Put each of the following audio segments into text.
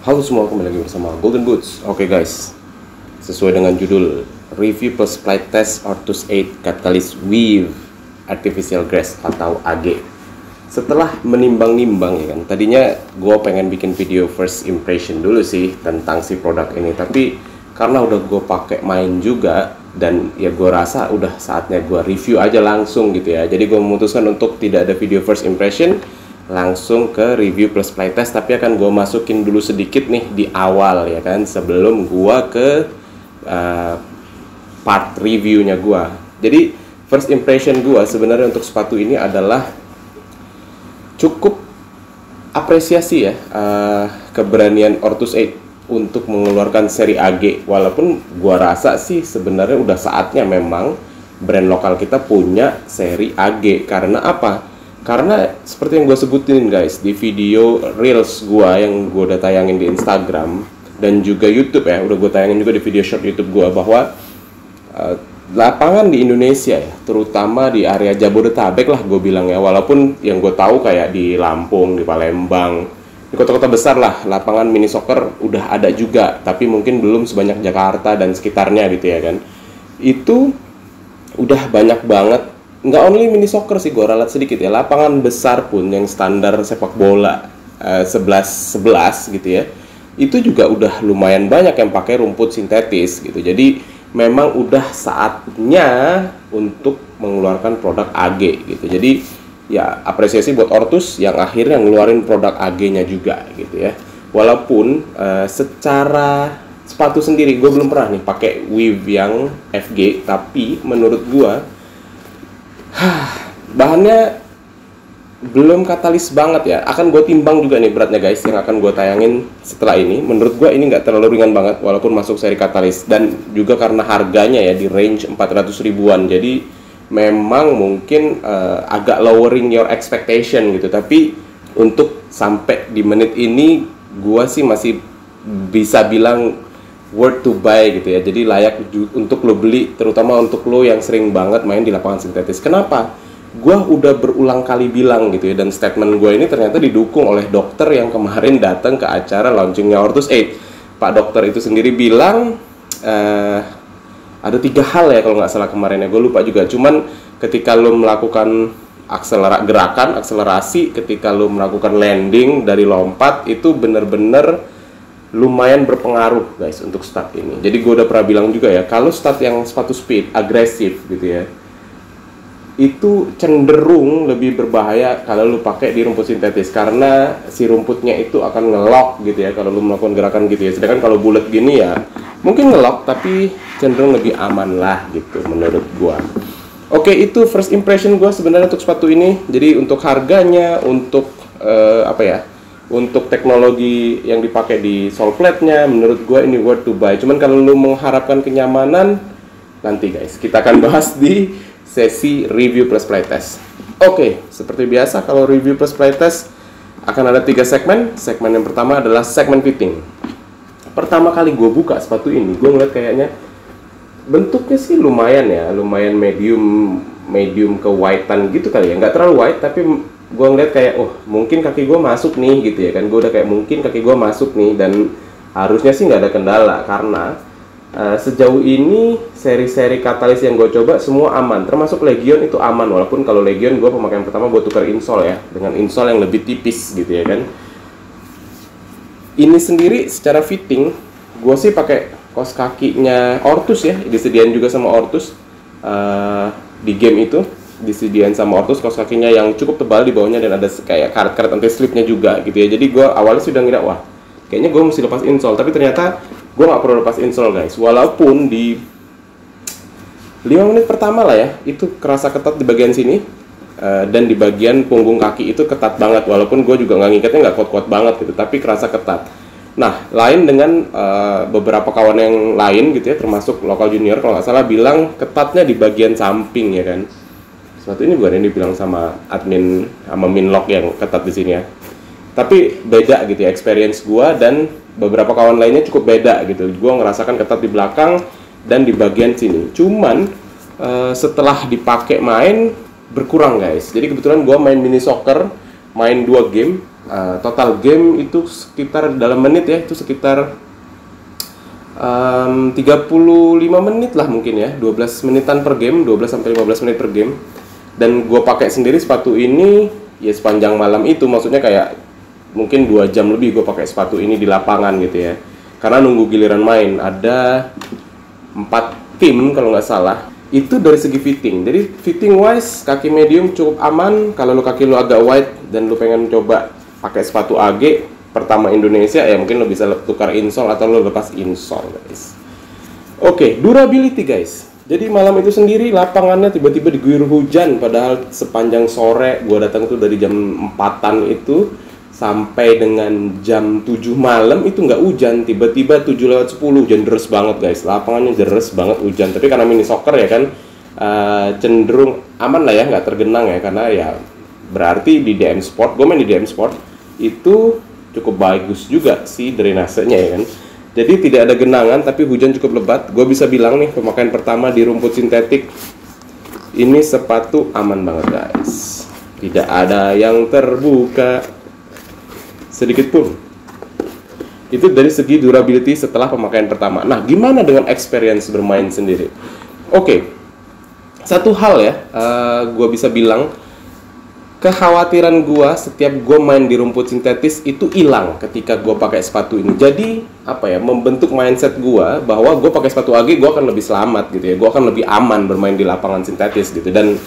Halo semua, kembali lagi bersama Golden Boots. Oke guys, sesuai dengan judul Review plus Flight Test Ortus 8 Catalyst with Artificial Grass atau AG. Setelah menimbang-nimbang ya kan, tadinya gue pengen bikin video first impression dulu sih tentang si produk ini, tapi karena udah gue pakai main juga dan ya gue rasa udah saatnya gue review aja langsung gitu ya. Jadi gue memutuskan untuk tidak ada video first impression, langsung ke review plus playtest, tapi akan gue masukin dulu sedikit nih di awal ya kan, sebelum gue ke part reviewnya gue. Jadi first impression gue sebenarnya untuk sepatu ini adalah cukup apresiasi ya, keberanian Ortus 8 untuk mengeluarkan seri AG. Walaupun gue rasa sih sebenarnya udah saatnya memang brand lokal kita punya seri AG. Karena apa? Karena seperti yang gue sebutin guys di video reels gue yang gue udah tayangin di Instagram dan juga YouTube ya, udah gue tayangin juga di video short YouTube gue, bahwa lapangan di Indonesia ya, terutama di area Jabodetabek lah gue bilang ya, walaupun yang gue tahu kayak di Lampung, di Palembang, di kota-kota besar lah, lapangan mini soccer udah ada juga, tapi mungkin belum sebanyak Jakarta dan sekitarnya gitu ya kan. Itu udah banyak banget. Nggak only mini soccer sih, gue ralat sedikit ya, lapangan besar pun yang standar sepak bola 11-11 gitu ya, itu juga udah lumayan banyak yang pakai rumput sintetis gitu. Jadi memang udah saatnya untuk mengeluarkan produk AG gitu. Jadi ya apresiasi buat Ortus yang akhirnya ngeluarin produk AG-nya juga gitu ya. Walaupun secara sepatu sendiri gue belum pernah nih pakai weave yang FG, tapi menurut gue bahannya belum katalis banget ya. Akan gue timbang juga nih beratnya guys, yang akan gue tayangin setelah ini. Menurut gue ini nggak terlalu ringan banget walaupun masuk seri katalis, dan juga karena harganya ya di range 400 ribuan, jadi memang mungkin agak lowering your expectation gitu. Tapi untuk sampai di menit ini gue sih masih bisa bilang worth to buy gitu ya. Jadi layak untuk lo beli, terutama untuk lo yang sering banget main di lapangan sintetis. Kenapa? Gua udah berulang kali bilang gitu ya, dan statement gue ini ternyata didukung oleh dokter yang kemarin datang ke acara launchingnya Ortus 8. Pak dokter itu sendiri bilang ada 3 hal ya kalau nggak salah kemarin ya, gue lupa juga. Cuman ketika lo melakukan gerakan akselerasi, ketika lo melakukan landing dari lompat, itu bener-bener lumayan berpengaruh guys untuk start ini. Jadi gue udah pernah bilang juga ya, kalau start yang sepatu speed agresif gitu ya, itu cenderung lebih berbahaya kalau lu pakai di rumput sintetis, karena si rumputnya itu akan ngelock gitu ya kalau lu melakukan gerakan gitu ya. Sedangkan kalau bulat gini ya mungkin ngelock, tapi cenderung lebih aman lah gitu menurut gua. Oke, itu first impression gua sebenarnya untuk sepatu ini. Jadi untuk harganya, untuk untuk teknologi yang dipakai di sole plate-nya, menurut gue ini worth to buy. Cuman kalau lu mengharapkan kenyamanan, nanti guys kita akan bahas di sesi review plus playtest. Oke, seperti biasa kalau review plus playtest akan ada 3 segmen. Segmen yang pertama adalah segmen fitting. Pertama kali gue buka sepatu ini, gue ngeliat kayaknya bentuknya sih lumayan ya, lumayan medium ke whitean gitu kali ya. Nggak terlalu white, tapi gue ngeliat kayak, oh mungkin kaki gue masuk nih gitu ya kan. Gue udah kayak mungkin kaki gue masuk nih, dan harusnya sih nggak ada kendala, karena sejauh ini seri-seri katalis yang gue coba semua aman, termasuk Legion itu aman. Walaupun kalau Legion gue pemakaian pertama gue tukar insole ya, dengan insole yang lebih tipis gitu ya kan. Ini sendiri secara fitting gue sih pakai kaos kakinya Ortus ya, disediain juga sama Ortus di game itu. Disediain sama Ortus kaos kakinya yang cukup tebal di bawahnya, dan ada kayak karet-karet anti slipnya juga gitu ya. Jadi gue awalnya sudah ngira, wah kayaknya gue mesti lepas insole, tapi ternyata gue nggak perlu lepas insole guys. Walaupun di 5 menit pertama lah ya, itu kerasa ketat di bagian sini, dan di bagian punggung kaki itu ketat banget. Walaupun gue juga nggak ngikatnya nggak kuat-kuat banget gitu, tapi kerasa ketat. Nah, lain dengan beberapa kawan yang lain gitu ya, termasuk lokal junior kalau nggak salah bilang ketatnya di bagian samping ya kan. Sepatu ini bukan yang dibilang sama admin sama Minlock yang ketat di sini ya, tapi beda gitu ya, experience gua dan beberapa kawan lainnya cukup beda gitu. Gua ngerasakan ketat di belakang dan di bagian sini. Cuman setelah dipakai main berkurang guys. Jadi kebetulan gua main mini soccer, main 2 game Total game itu sekitar dalam menit ya, itu sekitar 35 menit lah mungkin ya, 12 menitan per game, 12 sampai 15 menit per game. Dan gue pakai sendiri sepatu ini ya sepanjang malam itu, maksudnya kayak mungkin 2 jam lebih gue pakai sepatu ini di lapangan gitu ya. Karena nunggu giliran main, ada 4 tim kalau nggak salah. Itu dari segi fitting. Jadi fitting wise kaki medium cukup aman. Kalau lu kaki lu agak wide dan lu pengen coba pakai sepatu AG pertama Indonesia, ya mungkin lo bisa tukar insole atau lo lepas insole guys. Oke, durability guys. Jadi malam itu sendiri lapangannya tiba-tiba diguyur hujan, padahal sepanjang sore gua datang itu dari jam 4-an itu sampai dengan jam 7 malam itu nggak hujan. Tiba-tiba 7:10 hujan deras banget guys. Lapangannya deras banget hujan. Tapi karena mini soccer ya kan, cenderung aman lah ya, nggak tergenang ya, karena ya berarti di DM Sport, gue main di DM Sport itu cukup bagus juga sih drainasenya ya kan. Jadi tidak ada genangan tapi hujan cukup lebat. Gue bisa bilang nih, pemakaian pertama di rumput sintetik ini sepatu aman banget guys. Tidak ada yang terbuka sedikit pun. Itu dari segi durability setelah pemakaian pertama. Nah, gimana dengan experience bermain sendiri? Oke, satu hal ya, gue bisa bilang kekhawatiran gua setiap gua main di rumput sintetis itu hilang ketika gua pakai sepatu ini. Jadi apa ya, membentuk mindset gua bahwa gua pakai sepatu AG gua akan lebih selamat gitu ya, gua akan lebih aman bermain di lapangan sintetis gitu. Dan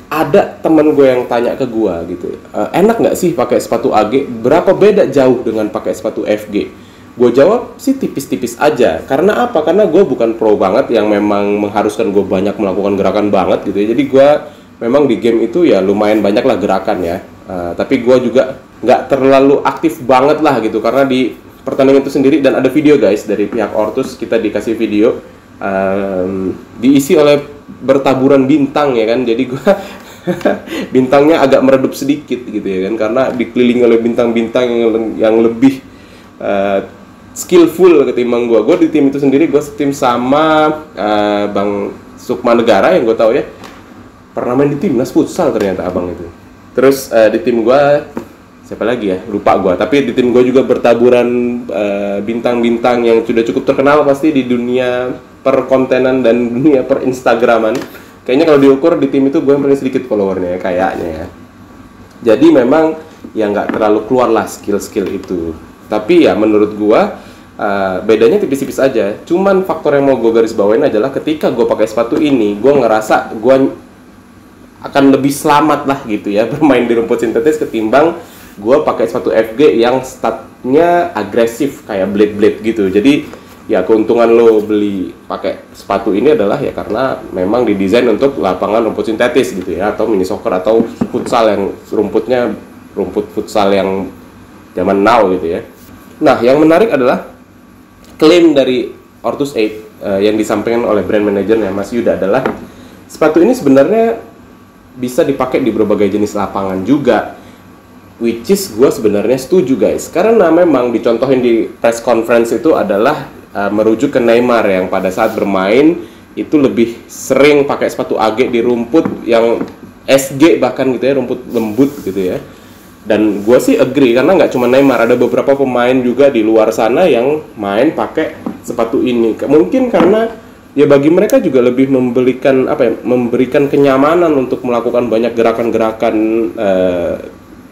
ada temen gue yang tanya ke gua gitu, enak nggak sih pakai sepatu AG? Berapa beda jauh dengan pakai sepatu FG? Gue jawab sih tipis-tipis aja. Karena apa? Karena gue bukan pro banget yang memang mengharuskan gue banyak melakukan gerakan banget gitu ya. Jadi gue memang di game itu ya lumayan banyak lah gerakan ya, tapi gue juga nggak terlalu aktif banget lah gitu, karena di pertandingan itu sendiri, dan ada video guys dari pihak Ortus, kita dikasih video diisi oleh bertaburan bintang ya kan, jadi gue bintangnya agak meredup sedikit gitu ya kan, karena dikelilingi oleh bintang-bintang yang lebih skillful ketimbang gue. Gue di tim itu sendiri, gue setim sama Bang Sukma Negara yang gue tahu ya, pernah main di timnas futsal ternyata abang itu. Terus di tim gue siapa lagi ya, lupa gue. Tapi di tim gue juga bertaburan bintang-bintang yang sudah cukup terkenal pasti di dunia perkontenan dan dunia perinstagraman. Kayaknya kalau diukur di tim itu gue yang paling sedikit followernya kayaknya ya. Jadi memang ya nggak terlalu keluar lah skill-skill itu. Tapi ya menurut gue bedanya tipis-tipis aja. Cuman faktor yang mau gue garis bawain adalah ketika gue pakai sepatu ini, gue ngerasa gue akan lebih selamat lah gitu ya bermain di rumput sintetis ketimbang gue pakai sepatu FG yang statnya agresif kayak blade gitu. Jadi ya keuntungan lo beli pakai sepatu ini adalah ya karena memang didesain untuk lapangan rumput sintetis gitu ya, atau mini soccer atau futsal yang rumput futsal yang zaman now gitu ya. Nah, yang menarik adalah klaim dari Ortus 8 yang disampaikan oleh brand manajernya Mas Yuda adalah sepatu ini sebenarnya bisa dipakai di berbagai jenis lapangan juga, which is gue sebenarnya setuju guys, karena memang dicontohin di press conference itu adalah merujuk ke Neymar yang pada saat bermain itu lebih sering pakai sepatu AG di rumput yang SG bahkan gitu ya, rumput lembut gitu ya. Dan gue sih agree, karena nggak cuma Neymar, ada beberapa pemain juga di luar sana yang main pakai sepatu ini. Mungkin karena ya bagi mereka juga lebih memberikan kenyamanan untuk melakukan banyak gerakan-gerakan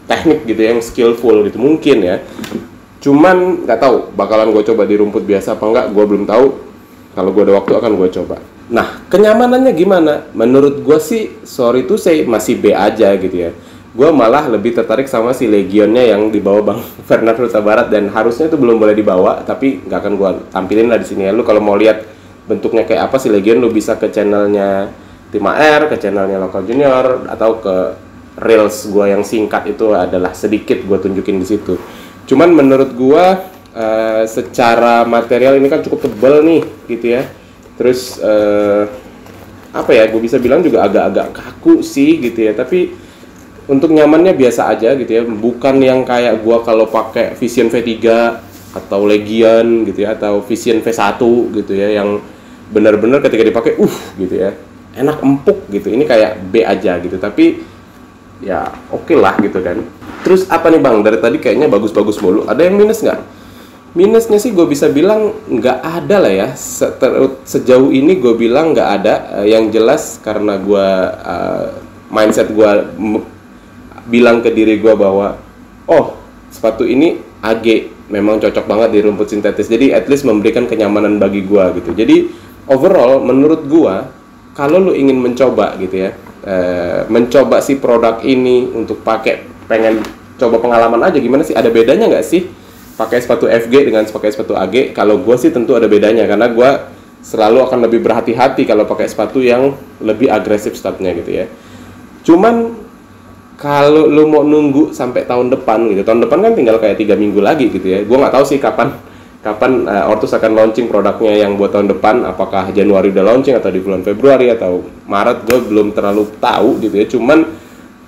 teknik gitu yang skillful gitu mungkin ya. Cuman nggak tahu bakalan gue coba di rumput biasa apa enggak, gue belum tahu. Kalau gue ada waktu akan gue coba. Nah, kenyamanannya gimana? Menurut gue sih sorry to say masih B aja gitu ya. Gue malah lebih tertarik sama si Legionnya yang dibawa Bang Fernand Huta Barat, dan harusnya itu belum boleh dibawa, tapi nggak akan gue tampilin lah di sini ya. Lu kalau mau lihat bentuknya kayak apa sih Legion, lu bisa ke channelnya Tim AR, ke channelnya Local Junior, atau ke reels gua yang singkat itu adalah sedikit gua tunjukin di situ. Cuman menurut gua secara material ini kan cukup tebal nih gitu ya. Terus apa ya, gue bisa bilang juga agak-agak kaku sih gitu ya, tapi untuk nyamannya biasa aja gitu ya, bukan yang kayak gua kalau pakai Vision V3 atau Legion gitu ya, atau Vision V1 gitu ya, yang benar-benar ketika dipakai gitu ya enak empuk gitu. Ini kayak B aja gitu, tapi ya oke lah gitu kan. Terus apa nih Bang, dari tadi kayaknya bagus-bagus mulu, ada yang minus nggak? Minusnya sih gue bisa bilang nggak ada lah ya. Sejauh ini gue bilang nggak ada. Yang jelas karena gue mindset gue bilang ke diri gue bahwa oh, sepatu ini AG memang cocok banget di rumput sintetis, jadi at least memberikan kenyamanan bagi gue gitu. Jadi overall menurut gue, kalau lu ingin mencoba gitu ya, mencoba si produk ini untuk pakai, pengen coba pengalaman aja gimana sih, ada bedanya nggak sih pakai sepatu FG dengan pakai sepatu AG? Kalau gue sih tentu ada bedanya, karena gue selalu akan lebih berhati-hati kalau pakai sepatu yang lebih agresif startnya gitu ya. Cuman kalau lu mau nunggu sampai tahun depan gitu, tahun depan kan tinggal kayak 3 minggu lagi gitu ya. Gue nggak tahu sih kapan Ortus akan launching produknya yang buat tahun depan. Apakah Januari udah launching atau di bulan Februari atau Maret, gue belum terlalu tahu gitu ya. Cuman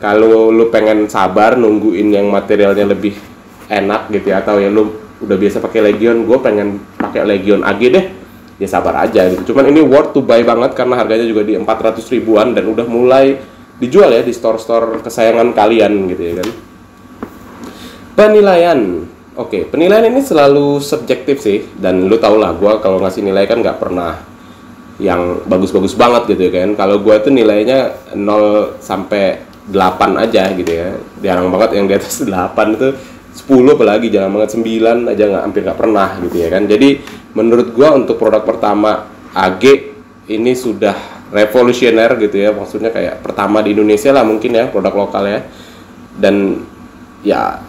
kalau lu pengen sabar nungguin yang materialnya lebih enak gitu ya, atau ya lu udah biasa pakai Legion, gue pengen pakai Legion AG deh, ya sabar aja gitu. Cuman ini worth to buy banget karena harganya juga di 400 ribuan dan udah mulai dijual ya di store-store kesayangan kalian gitu ya kan. Penilaian, oke, penilaian ini selalu subjektif sih, dan lu tau lah gue kalau ngasih nilai kan nggak pernah yang bagus-bagus banget gitu ya kan. Kalau gue tuh nilainya 0 sampai 8 aja gitu ya, jarang banget yang di atas 8 itu, 10 apalagi jarang banget, 9 aja hampir nggak pernah gitu ya kan. Jadi menurut gue untuk produk pertama AG ini sudah revolusioner gitu ya, maksudnya kayak pertama di Indonesia lah mungkin ya, produk lokal ya, dan ya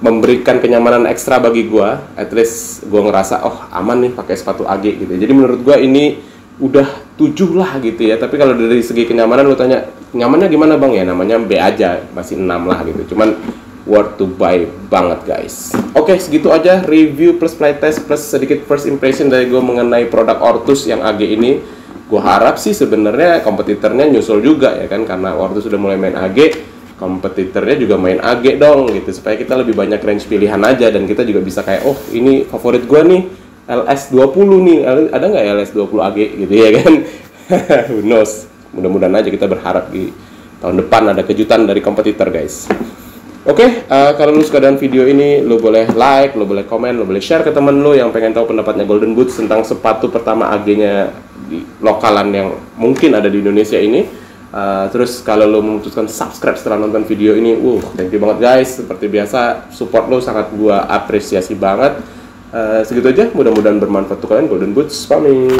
memberikan kenyamanan ekstra bagi gua. At least gua ngerasa oh aman nih pakai sepatu AG gitu. Jadi menurut gua ini udah 7 lah gitu ya. Tapi kalau dari segi kenyamanan lu tanya nyamannya gimana Bang, ya namanya B aja, masih 6 lah gitu. Cuman worth to buy banget guys. Oke, segitu aja review plus playtest plus sedikit first impression dari gua mengenai produk Ortus yang AG ini. Gue harap sih sebenarnya kompetitornya nyusul juga ya kan, karena waktu sudah mulai main AG, kompetitornya juga main AG dong gitu, supaya kita lebih banyak range pilihan aja, dan kita juga bisa kayak oh ini favorit gue nih LS20 nih, ada nggak LS20 AG gitu ya kan. Who knows, mudah-mudahan aja, kita berharap di tahun depan ada kejutan dari kompetitor guys. Oke, kalau lu suka dengan video ini, lu boleh like, lu boleh komen, lu boleh share ke temen lu yang pengen tahu pendapatnya Golden Boots tentang sepatu pertama AG-nya di lokalan yang mungkin ada di Indonesia ini. Terus kalau lu memutuskan subscribe setelah nonton video ini, thank you banget guys. Seperti biasa, support lu sangat gua apresiasi banget. Segitu aja, mudah-mudahan bermanfaat untuk kalian. Golden Boots pamit.